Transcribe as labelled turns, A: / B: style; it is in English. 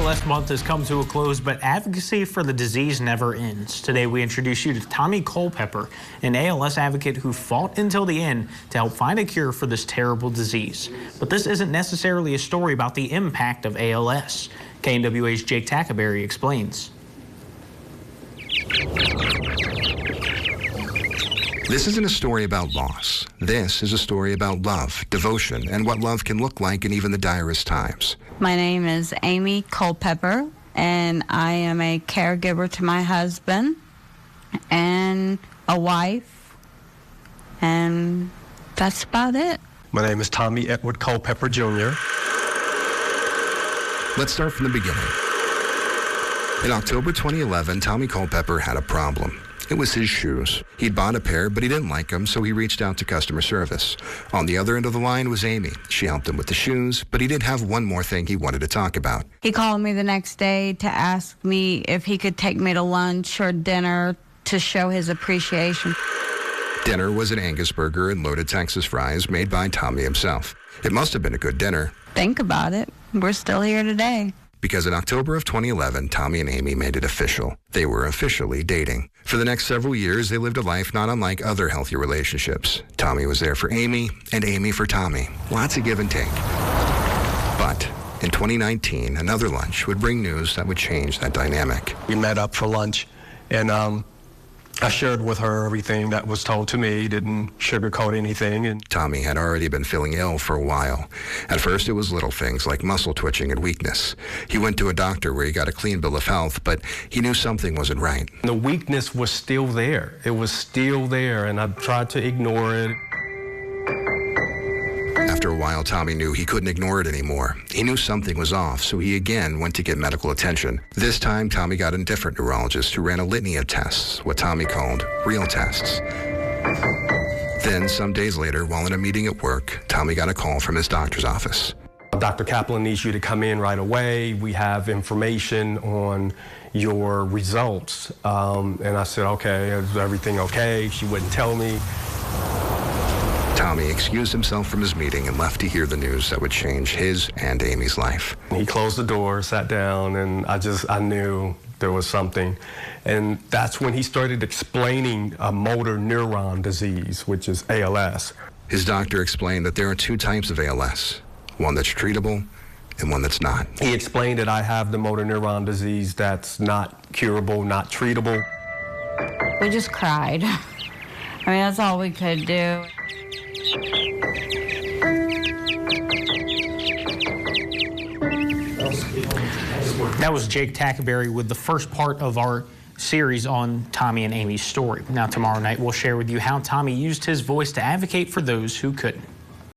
A: ALS month has come to a close, but advocacy for the disease never ends. Today we introduce you to Tommy Culpepper, an ALS advocate who fought until the end to help find a cure for this terrible disease. But this isn't necessarily a story about the impact of ALS. KNWA's Jake Tackaberry explains.
B: This isn't a story about loss. This is a story about love, devotion, and what love can look like in even the direst times.
C: My name is Amy Culpepper, and I am a caregiver to my husband and a wife, and that's about it.
D: My name is Tommy Edward Culpepper, Jr.
B: Let's start from the beginning. In October 2011, Tommy Culpepper had a problem. It was his shoes. He'd bought a pair, but he didn't like them, so he reached out to customer service. On the other end of the line was Amy. She helped him with the shoes, but he did have one more thing he wanted to talk about.
C: He called me the next day to ask me if he could take me to lunch or dinner to show his appreciation.
B: Dinner was an Angus burger and loaded Texas fries made by Tommy himself. It must have been a good dinner.
C: Think about it. We're still here today.
B: Because in October of 2011, Tommy and Amy made it official. They were officially dating. For the next several years, they lived a life not unlike other healthy relationships. Tommy was there for Amy, and Amy for Tommy. Lots of give and take. But in 2019, another lunch would bring news that would change that dynamic.
D: We met up for lunch, and I shared with her everything that was told to me, didn't sugarcoat anything. And
B: Tommy had already been feeling ill for a while. At first, it was little things like muscle twitching and weakness. He went to a doctor where he got a clean bill of health, but he knew something wasn't right.
D: the weakness was still there. It was still there, and I tried to ignore it.
B: After a while, Tommy knew he couldn't ignore it anymore. He knew something was off, so he again went to get medical attention. This time, Tommy got a different neurologist who ran a litany of tests, what Tommy called real tests. Then, some days later, while in a meeting at work, Tommy got a call from his doctor's office.
D: Dr. Kaplan needs you to come in right away. We have information on your results. And I said, okay, is everything okay? She wouldn't tell me.
B: Tommy excused himself from his meeting and left to hear the news that would change his and Amy's life.
D: He closed the door, sat down, and I knew there was something. And that's when he started explaining a motor neuron disease, which is ALS.
B: His doctor explained that there are two types of ALS, one that's treatable and one that's not.
D: He explained that I have the motor neuron disease that's not curable, not treatable.
C: We just cried. I mean, that's all we could do.
A: That was Jake Tackaberry with the first part of our series on Tommy and Amy's story. Now tomorrow night we'll share with you how Tommy used his voice to advocate for those who couldn't.